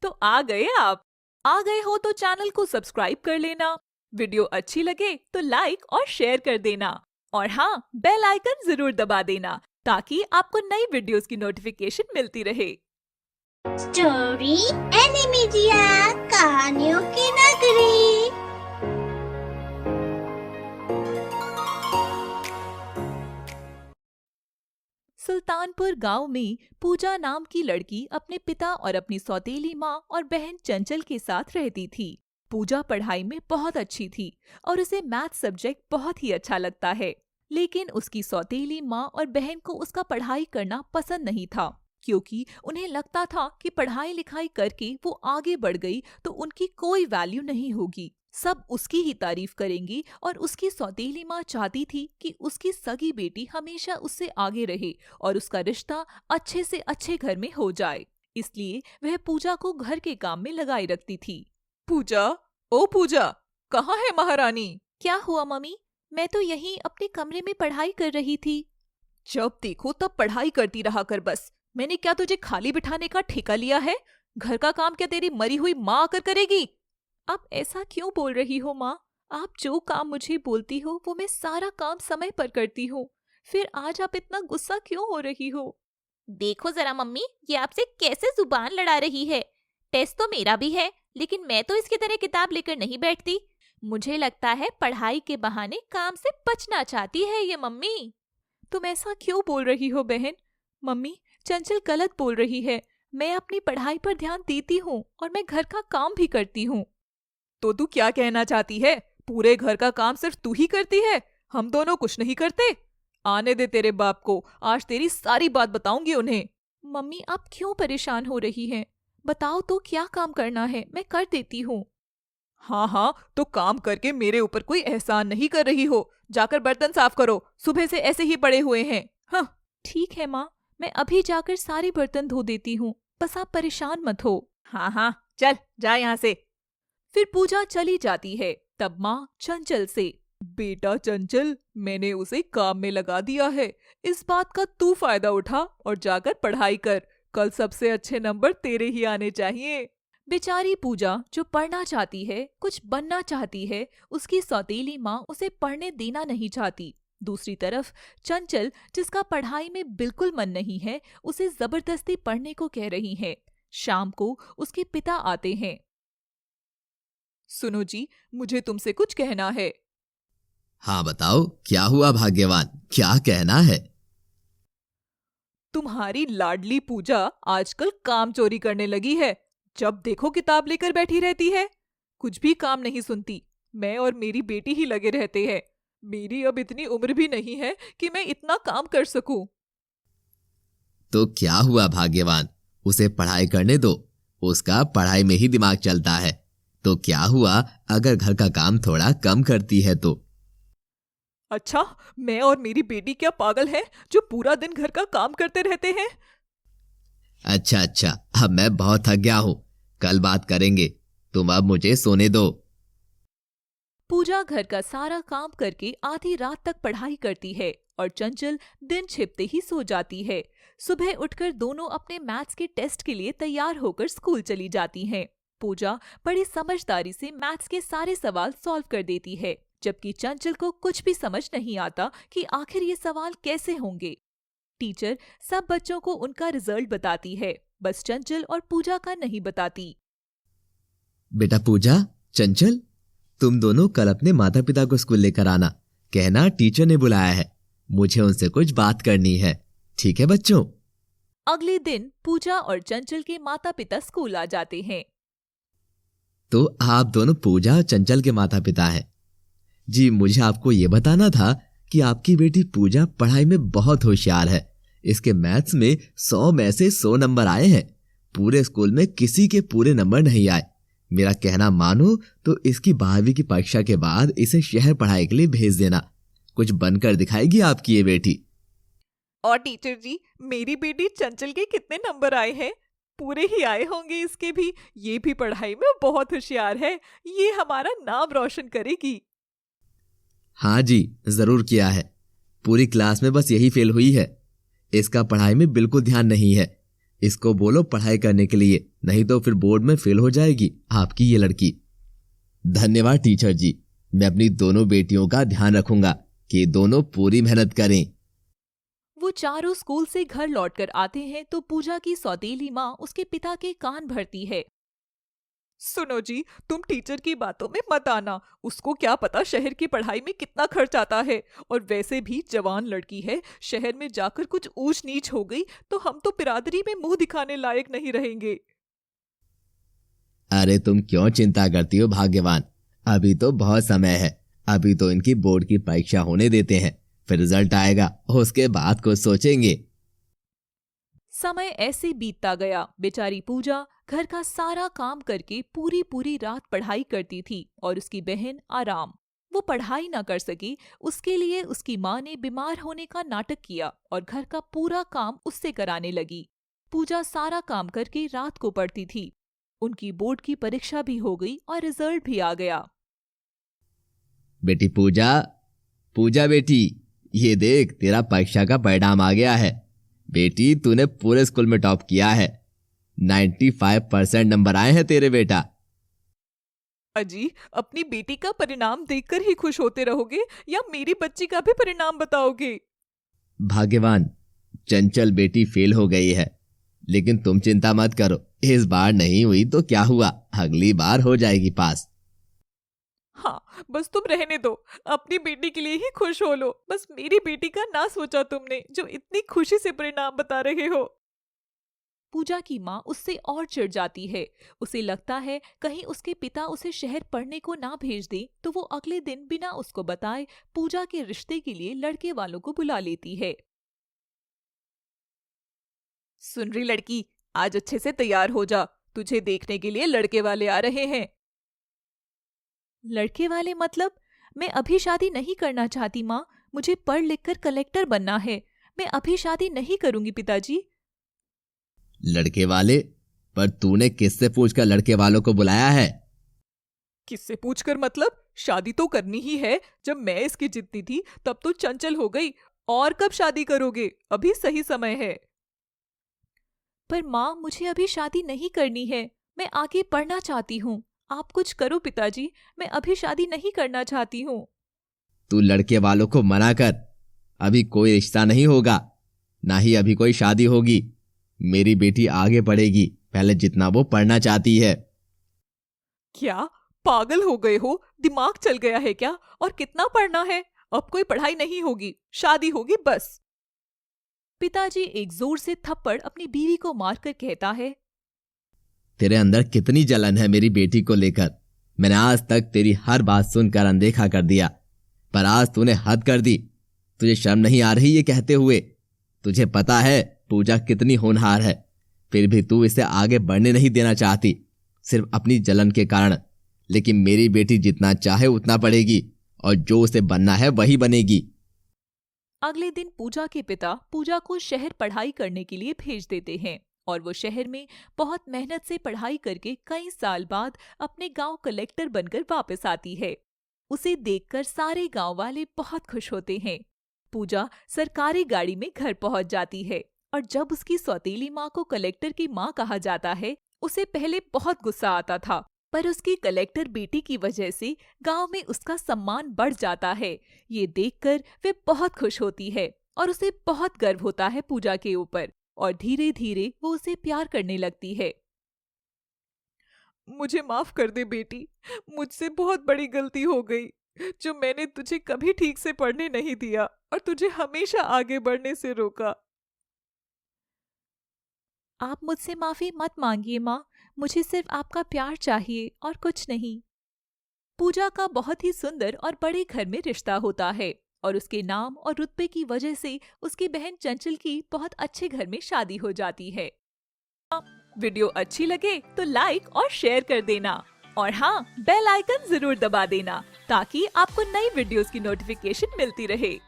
तो आ गए आप। आ गए हो तो चैनल को सब्सक्राइब कर लेना। वीडियो अच्छी लगे तो लाइक और शेयर कर देना। और हाँ, बेल आइकन जरूर दबा देना ताकि आपको नई वीडियोस की नोटिफिकेशन मिलती रहे। स्टोरी एनिमीडिया, कहानियों की नगरी। सुल्तानपुर गांव में पूजा नाम की लड़की अपने पिता और अपनी सौतेली माँ और बहन चंचल के साथ रहती थी। पूजा पढ़ाई में बहुत अच्छी थी और उसे मैथ सब्जेक्ट बहुत ही अच्छा लगता है। लेकिन उसकी सौतेली माँ और बहन को उसका पढ़ाई करना पसंद नहीं था, क्योंकि उन्हें लगता था कि पढ़ाई लिखाई करके वो आगे बढ़ गई तो उनकी कोई वैल्यू नहीं होगी, सब उसकी ही तारीफ करेंगी। और उसकी सौतेली माँ चाहती थी कि उसकी सगी बेटी हमेशा उससे आगे रहे और उसका रिश्ता अच्छे से अच्छे घर में हो जाए। इसलिए वह पूजा को घर के काम में लगाए रखती थी। पूजा, ओ पूजा, कहाँ है महारानी? क्या हुआ मम्मी? मैं तो यहीं अपने कमरे में पढ़ाई कर रही थी। जब देखो तब पढ़ाई करती रहा कर बस। मैंने क्या तुझे खाली बिठाने का ठेका लिया है? घर का काम क्या तेरी मरी हुई माँ आकर करेगी? आप ऐसा क्यों बोल रही हो माँ? आप जो काम मुझे बोलती हो वो मैं सारा काम समय पर करती हूँ। फिर आज आप इतना गुस्सा क्यों हो रही हो? देखो जरा मम्मी, ये आपसे कैसे जुबान लड़ा रही है। टेस्ट तो मेरा भी है, लेकिन मैं तो इसकी तरह किताब लेकर नहीं बैठती। मुझे लगता है पढ़ाई के बहाने काम से बचना चाहती है ये मम्मी। तुम ऐसा क्यों बोल रही हो बहन? मम्मी, चंचल गलत बोल रही है। मैं अपनी पढ़ाई पर ध्यान देती हूँ और मैं घर का काम भी करती हूँ। तो तू क्या कहना चाहती है? पूरे घर का काम सिर्फ तू ही करती है, हम दोनों कुछ नहीं करते? आने दे तेरे बाप को, आज तेरी सारी बात बताऊंगी उन्हें। मम्मी, आप क्यों परेशान हो रही हैं? बताओ तो क्या काम करना है, मैं कर देती हूँ। हाँ हाँ, तो काम करके मेरे ऊपर कोई एहसान नहीं कर रही हो। जाकर बर्तन साफ करो, सुबह से ऐसे ही पड़े हुए हैं। हाँ ठीक है माँ, मैं अभी जाकर सारे बर्तन धो देती हूँ, बस आप परेशान मत हो। हाँ हाँ, चल जा यहाँ से। फिर पूजा चली जाती है। तब माँ चंचल से, बेटा चंचल, मैंने उसे काम में लगा दिया है। इस बात का तू फायदा उठा और जाकर पढ़ाई कर। कल सबसे अच्छे नंबर तेरे ही आने चाहिए। बेचारी पूजा जो पढ़ना चाहती है, कुछ बनना चाहती है, उसकी सौतेली माँ उसे पढ़ने देना नहीं चाहती। दूसरी तरफ चंचल, जिसका पढ़ाई में बिल्कुल मन नहीं है, उसे जबरदस्ती पढ़ने को कह रही है। शाम को उसके पिता आते हैं। सुनो जी, मुझे तुमसे कुछ कहना है। हाँ बताओ, क्या हुआ भाग्यवान, क्या कहना है? तुम्हारी लाडली पूजा आजकल काम चोरी करने लगी है। जब देखो किताब लेकर बैठी रहती है, कुछ भी काम नहीं सुनती। मैं और मेरी बेटी ही लगे रहते हैं। मेरी अब इतनी उम्र भी नहीं है कि मैं इतना काम कर सकूं। तो क्या हुआ भाग्यवान, उसे पढ़ाई करने दो, उसका पढ़ाई में ही दिमाग चलता है। तो क्या हुआ अगर घर का काम थोड़ा कम करती है तो? अच्छा, मैं और मेरी बेटी क्या पागल हैं जो पूरा दिन घर का काम करते रहते हैं? अच्छा, अब मैं बहुत थक गया हूँ, कल बात करेंगे, तुम अब मुझे सोने दो। पूजा घर का सारा काम करके आधी रात तक पढ़ाई करती है और चंचल दिन छिपते ही सो जाती है। सुबह उठकर दोनों अपने मैथ्स के टेस्ट के लिए तैयार होकर स्कूल चली जाती हैं। पूजा बड़ी समझदारी से मैथ्स के सारे सवाल सॉल्व कर देती है, जबकि चंचल को कुछ भी समझ नहीं आता कि आखिर ये सवाल कैसे होंगे। टीचर सब बच्चों को उनका रिजल्ट बताती है, बस चंचल और पूजा का नहीं बताती। बेटा पूजा, चंचल, तुम दोनों कल अपने माता पिता को स्कूल लेकर आना, कहना टीचर ने बुलाया है, मुझे उनसे कुछ बात करनी है। ठीक है बच्चों? अगले दिन पूजा और चंचल के माता पिता स्कूल आ जाते हैं। तो आप दोनों पूजा और चंचल के माता पिता हैं। जी, मुझे आपको ये बताना था कि आपकी बेटी पूजा पढ़ाई में बहुत होशियार है। इसके मैथ्स में 100 में से 100 नंबर आए हैं। पूरे स्कूल में किसी के पूरे नंबर नहीं आए। मेरा कहना मानो तो इसकी 12वीं की परीक्षा के बाद इसे शहर पढ़ाई के लिए भेज देना। कुछ बनकर दिखाएगी आपकी ये बेटी। और टीचर जी, मेरी बेटी चंचल के कितने नंबर आए हैं? पूरे ही आए होंगे इसके भी। ये भी पढ़ाई में बहुत होशियार है, ये हमारा नाम रोशन करेगी। हाँ जी, जरूर किया है। पूरी क्लास में बस यही फेल हुई है। इसका पढ़ाई में बिल्कुल ध्यान नहीं है। इसको बोलो पढ़ाई करने के लिए, नहीं तो फिर बोर्ड में फेल हो जाएगी आपकी ये लड़की। धन्यवाद टीचर जी, मैं अपनी दोनों बेटियों का ध्यान रखूंगा कि दोनों पूरी मेहनत करें। वो चारों स्कूल से घर लौटकर आते हैं तो पूजा की सौतेली माँ उसके पिता के कान भरती है। सुनो जी, तुम टीचर की बातों में मत आना। उसको क्या पता शहर की पढ़ाई में कितना खर्च आता है, और वैसे भी जवान लड़की है, शहर में जाकर कुछ ऊंच नीच हो गई तो हम तो बिरादरी में मुंह दिखाने लायक नहीं रहेंगे। अरे तुम क्यों चिंता करती हो भाग्यवान, अभी तो बहुत समय है। अभी तो इनकी बोर्ड की परीक्षा होने देते हैं, फिर रिजल्ट आएगा, उसके बाद कुछ सोचेंगे। समय ऐसे बीतता गया। बेचारी पूजा घर का सारा काम करके पूरी पूरी रात पढ़ाई करती थी और उसकी बहन आराम। वो पढ़ाई ना कर सकी, उसके लिए उसकी माँ ने बीमार होने का नाटक किया और घर का पूरा काम उससे कराने लगी। पूजा सारा काम करके रात को पढ़ती थी। उनकी बोर्ड की परीक्षा भी हो गई और रिजल्ट भी आ गया। बेटी पूजा, पूजा बेटी, ये देख तेरा परीक्षा का परिणाम आ गया है। बेटी तूने पूरे स्कूल में टॉप किया है, 95% नंबर आए हैं तेरे बेटा। अजी, अपनी बेटी का परिणाम देखकर ही खुश होते रहोगे या मेरी बच्ची का भी परिणाम बताओगे? भाग्यवान, चंचल बेटी फेल हो गई है, लेकिन तुम चिंता मत करो, इस बार नहीं हुई तो क्या हुआ, अगली बार हो जाएगी पास। हाँ, बस तुम रहने दो, अपनी बेटी के लिए ही खुश हो लो। बस मेरी बेटी का ना सोचा तुमने, जो इतनी खुशी से परिणाम बता रहे हो। पूजा की माँ उससे और चिढ़ जाती है। उसे लगता है कहीं उसके पिता उसे शहर पढ़ने को ना भेज दे तो वो अगले दिन बिना उसको बताए पूजा के रिश्ते के लिए लड़के वालों को बुला लेती है। सुन रही लड़की, आज अच्छे से तैयार हो जा, तुझे देखने के लिए लड़के वाले आ रहे हैं। लड़के वाले मतलब? मैं अभी शादी नहीं करना चाहती माँ, मुझे पढ़ लिख कर कलेक्टर बनना है। मैं अभी शादी नहीं करूंगी पिताजी। लड़के वाले? पर तूने किससे पूछकर लड़के वालों को बुलाया है? किससे पूछकर मतलब? शादी तो करनी ही है। जब मैं इसकी जिद्दी थी तब तो चंचल हो गई, और कब शादी करोगे? अभी सही समय है। पर माँ, मुझे अभी शादी नहीं करनी है, मैं आगे पढ़ना चाहती हूँ। आप कुछ करो पिताजी, मैं अभी शादी नहीं करना चाहती हूँ। तू लड़के वालों को मना कर, अभी कोई रिश्ता नहीं होगा, ना ही अभी कोई शादी होगी। मेरी बेटी आगे पढ़ेगी, पहले जितना वो पढ़ना चाहती है। क्या पागल हो गए हो? दिमाग चल गया है क्या? और कितना पढ़ना है? अब कोई पढ़ाई नहीं होगी, शादी होगी बस। पिताजी एक जोर से थप्पड़ अपनी बीवी को मारकर कहता है, तेरे अंदर कितनी जलन है मेरी बेटी को लेकर। मैंने आज तक तेरी हर बात सुनकर अनदेखा कर दिया, पर आज तूने हद कर दी। तुझे शर्म नहीं आ रही ये कहते हुए? तुझे पता है पूजा कितनी होनहार है, फिर भी तू इसे आगे बढ़ने नहीं देना चाहती, सिर्फ अपनी जलन के कारण। लेकिन मेरी बेटी जितना चाहे उतना पढ़ेगी, और जो उसे बनना है वही बनेगी। अगले दिन पूजा के पिता पूजा को शहर पढ़ाई करने के लिए भेज देते हैं और वो शहर में बहुत मेहनत से पढ़ाई करके कई साल बाद अपने गांव कलेक्टर बनकर वापस आती है। उसे देखकर सारे गांव वाले बहुत खुश होते हैं। पूजा सरकारी गाड़ी में घर पहुंच जाती है और जब उसकी सौतेली माँ को कलेक्टर की माँ कहा जाता है, उसे पहले बहुत गुस्सा आता था, पर उसकी कलेक्टर बेटी की वजह से गांव में उसका सम्मान बढ़ जाता है। ये देखकर वे बहुत खुश होती है और उसे बहुत गर्व होता है पूजा के ऊपर, और धीरे धीरे वो उसे प्यार करने लगती है। मुझे माफ कर दे बेटी, मुझसे बहुत बड़ी गलती हो गई, जो मैंने तुझे कभी ठीक से पढ़ने नहीं दिया और तुझे हमेशा आगे बढ़ने से रोका। आप मुझसे माफी मत मांगिए माँ, मुझे सिर्फ आपका प्यार चाहिए और कुछ नहीं। पूजा का बहुत ही सुंदर और बड़े घर में रिश्ता होता है और उसके नाम और रुतबे की वजह से उसकी बहन चंचल की बहुत अच्छे घर में शादी हो जाती है। वीडियो अच्छी लगे तो लाइक और शेयर कर देना, और हाँ, बेल आइकन जरूर दबा देना ताकि आपको नई वीडियोस की नोटिफिकेशन मिलती रहे।